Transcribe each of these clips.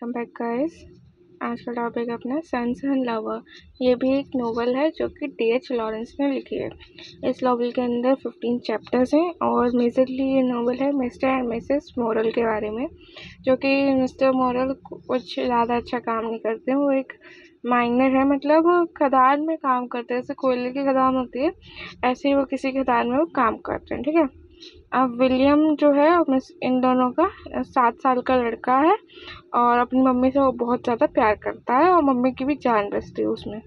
Welcome back guys. आज का topic अपना सन्स एंड लवर। ये भी एक नोवेल है जो कि D.H. लॉरेंस ने लिखी है। इस नोवेल के अंदर 15 चैप्टर्स हैं और मेजरली ये नोवेल है मिस्टर एंड मिसेस मोरल के बारे में। जो कि मिस्टर मोरल कुछ ज़्यादा अच्छा काम नहीं करते, वो एक माइनर है, मतलब खदान में काम करते हैं। जैसे कोयले की खदान होती है, ऐसे ही वो किसी खदान में वो काम करते हैं। ठीक है। अब विलियम जो है इन दोनों का 7 साल का लड़का है और अपनी मम्मी से वो बहुत ज़्यादा प्यार करता है और मम्मी की भी जान बसती है उसमें।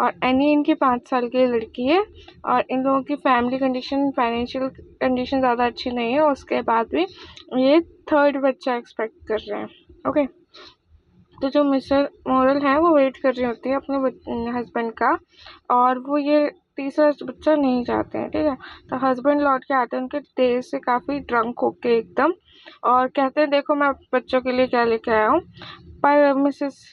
और एनी इनकी 5 साल की लड़की है और इन लोगों की फाइनेंशियल कंडीशन ज़्यादा अच्छी नहीं है। उसके बाद भी ये 3rd बच्चा एक्सपेक्ट कर रहे हैं। ओके। तो जो मिस्टर मोरल है वो वेट कर रही होती है अपने हस्बैंड का, और वो ये तीसरा बच्चा नहीं चाहते हैं। ठीक है। तो हस्बैंड लौट के आते हैं उनके देर से काफ़ी ड्रंक होके एकदम, और कहते हैं देखो मैं बच्चों के लिए क्या लेके आया हूँ। पर मिसेस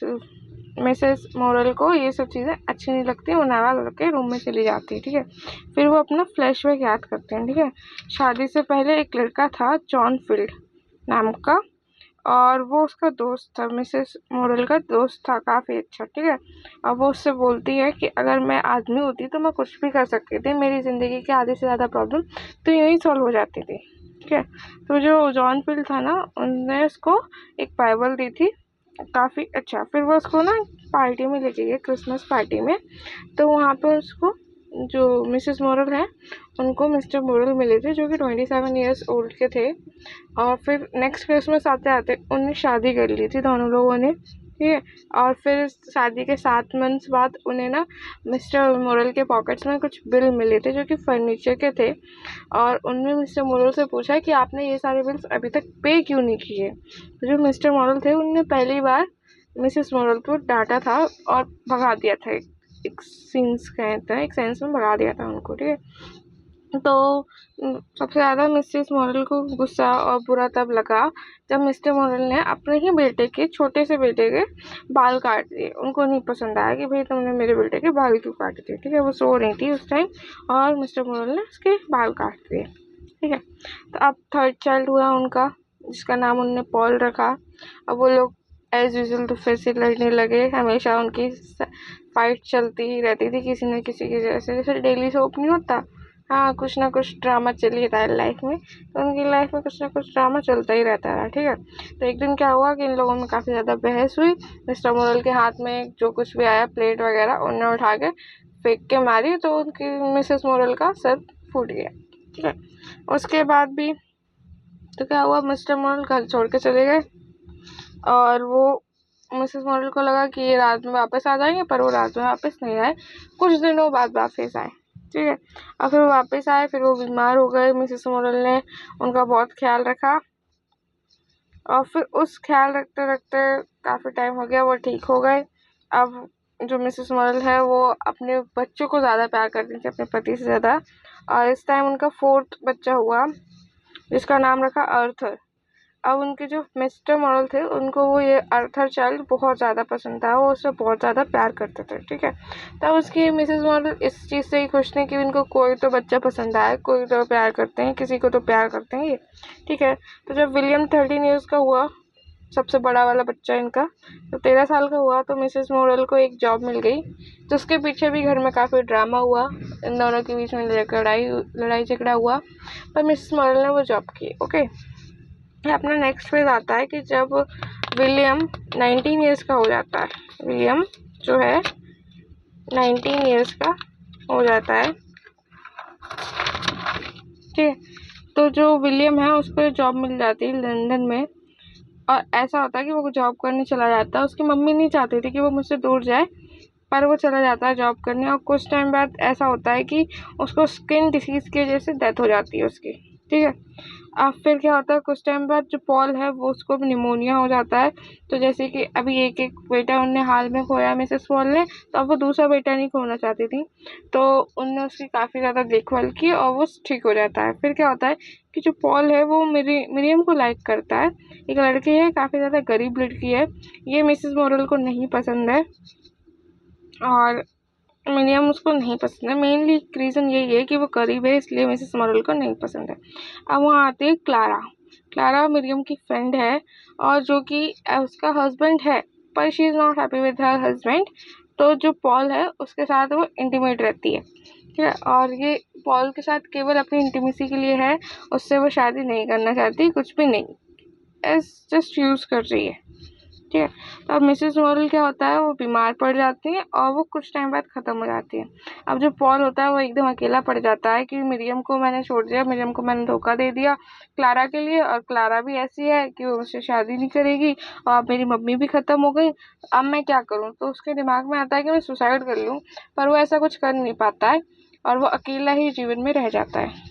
मोरल को ये सब चीज़ें अच्छी नहीं लगती, वो नाराज़ होकर रूम में चली जाती है। ठीक है। फिर वो अपना फ्लैशबैक याद करते हैं। ठीक है। शादी से पहले एक लड़का था जॉन फील्ड नाम का, और वो उसका दोस्त था, मिसेस मोरल का दोस्त था, काफ़ी अच्छा। ठीक है। अब वो उससे बोलती है कि अगर मैं आदमी होती तो मैं कुछ भी कर सकती थी, मेरी ज़िंदगी की आधे से ज़्यादा प्रॉब्लम तो यूँ ही सॉल्व हो जाती थी। ठीक है। तो जो जॉन फिल था ना, उनने उसको एक बाइबल दी थी, काफ़ी अच्छा। फिर वो उसको ना पार्टी में लेके गए, क्रिसमस पार्टी में। तो वहाँ पे उसको जो मिसेस मोरल है उनको मिस्टर मोरल मिले थे, जो कि 27 ईयर्स ओल्ड के थे। और फिर नेक्स्ट क्रिसमस आते आते उन्हें शादी कर ली थी दोनों लोगों ने। ठीक है। और फिर शादी के 7 मंथ्स बाद उन्हें ना मिस्टर मोरल के पॉकेट्स में कुछ बिल मिले थे जो कि फर्नीचर के थे, और उनमें मिस्टर मोरल से पूछा कि आपने ये सारे बिल्स अभी तक पे क्यों नहीं किए। तो जो मिस्टर मोरल थे उनने पहली बार मिसेस मोरल को डांटा था और भगा दिया था, एक सीन्स कहते हैं, एक सेंस में भगा दिया था उनको। ठीक है। तो सबसे ज़्यादा मिसेस मोरल को गुस्सा और बुरा तब लगा जब मिस्टर मोरल ने अपने ही बेटे के, छोटे से बेटे के बाल काट दिए। उनको नहीं पसंद आया कि भाई तुमने मेरे बेटे के बाल क्यों काट दिए। ठीक है। वो सो रही थी उस टाइम और मिस्टर मोरल ने उसके बाल काट दिए। ठीक है। तो अब 3rd चाइल्ड हुआ उनका, जिसका नाम उनने पॉल रखा। अब वो लोग एज यूजल तो फिर से लड़ने लगे। हमेशा उनकी फाइट चलती ही रहती थी किसी न किसी की, जैसे डेली सोप नहीं होता। हाँ, कुछ ना कुछ ड्रामा चल ही रहा है लाइफ में, तो उनकी लाइफ में कुछ ना कुछ ड्रामा चलता ही रहता है। ठीक है। तो एक दिन क्या हुआ कि इन लोगों में काफ़ी ज़्यादा बहस हुई। मिस्टर मोरल के हाथ में जो कुछ भी आया, प्लेट वगैरह, उन्होंने उठा के फेंक के मारी, तो उनकी मिसेस मोरल का सर फूट गया। ठीक है। उसके बाद भी तो क्या हुआ, मिस्टर मोरल घर छोड़ के चले गए, और वो मिसेस मोरल को लगा कि ये रात में वापस आ जाएंगे, पर वो रात में वापस नहीं आए, कुछ दिनों बाद वापस आए। ठीक है। और फिर वापस आए, फिर वो बीमार हो गए। मिसेस मोरल ने उनका बहुत ख्याल रखा, और फिर उस ख्याल रखते रखते काफ़ी टाइम हो गया, वो ठीक हो गए। अब जो मिसेस मोरल है वो अपने बच्चों को ज़्यादा प्यार करती थी, अपने पति से ज़्यादा। और इस टाइम उनका 4th बच्चा हुआ, जिसका नाम रखा अर्थर। अब उनके जो मिस्टर मोरल थे उनको वो ये अर्थर चाइल्ड बहुत ज़्यादा पसंद था, वो उससे बहुत ज़्यादा प्यार करते थे। ठीक है। तब उसकी मिसेस मोरल इस चीज़ से ही खुश थी कि उनको कोई तो बच्चा पसंद आया, कोई तो प्यार करते हैं, किसी को तो प्यार करते हैं ये। ठीक है। तो जब विलियम 13 ईयर्स का हुआ, सबसे बड़ा वाला बच्चा इनका, तो 13 साल का हुआ, तो मिसेस मोरल को एक जॉब मिल गई। तो उसके पीछे भी घर में काफ़ी ड्रामा हुआ, इन दोनों के बीच में लड़ाई झगड़ा हुआ, पर मिसेस मोरल ने वो जॉब की। ओके। अपना नेक्स्ट फेज आता है कि जब विलियम 19 ईयर्स का हो जाता है। विलियम जो है 19 ईयर्स का हो जाता है। ठीक है। तो जो विलियम है उसको जॉब मिल जाती है लंदन में, और ऐसा होता है कि वो जॉब करने चला जाता है। उसकी मम्मी नहीं चाहती थी कि वो मुझसे दूर जाए, पर वो चला जाता है जॉब करने, और कुछ टाइम बाद ऐसा होता है कि उसको स्किन डिसीज़ की वजह से डेथ हो जाती है उसकी। ठीक है। अब फिर क्या होता है, कुछ टाइम बाद जो पॉल है वो उसको भी निमोनिया हो जाता है। तो जैसे कि अभी एक बेटा उनने हाल में खोया मिसेस पॉल ने, तो अब वो दूसरा बेटा नहीं खोना चाहती थी, तो उनने उसकी काफ़ी ज़्यादा देखभाल की और वो ठीक हो जाता है। फिर क्या होता है कि जो पॉल है वो मिरियम को लाइक करता है। एक लड़की है, काफ़ी ज़्यादा गरीब लड़की है, ये मिसेस मोरल को नहीं पसंद है, और मिरियम उसको नहीं पसंद है। मेनली रीज़न यही है कि वो गरीब है, इसलिए मिसेस मोरल को नहीं पसंद है। अब वहाँ आती है क्लारा। क्लारा मरियम की फ्रेंड है और जो कि उसका हस्बैंड है, पर she is not happy with her husband. तो जो पॉल है उसके साथ वो इंटीमेट रहती है, ठीक है। और ये पॉल के साथ केवल अपनी इंटीमेसी के लिए है, उससे वो शादी नहीं करना चाहती, कुछ भी नहीं, एज जस्ट यूज़ कर रही है, ठीक है। तो अब मिसेस मॉरल क्या होता है, वो बीमार पड़ जाती है और वो कुछ टाइम बाद ख़त्म हो जाती है। अब जो पॉल होता है वो एकदम अकेला पड़ जाता है कि मरियम को मैंने छोड़ दिया, मरियम को मैंने धोखा दे दिया क्लारा के लिए, और क्लारा भी ऐसी है कि वो मुझसे शादी नहीं करेगी, और अब मेरी मम्मी भी ख़त्म हो गई, अब मैं क्या करूँ। तो उसके दिमाग में आता है कि मैं सुसाइड कर लूँ, पर वो ऐसा कुछ कर नहीं पाता है और वो अकेला ही जीवन में रह जाता है।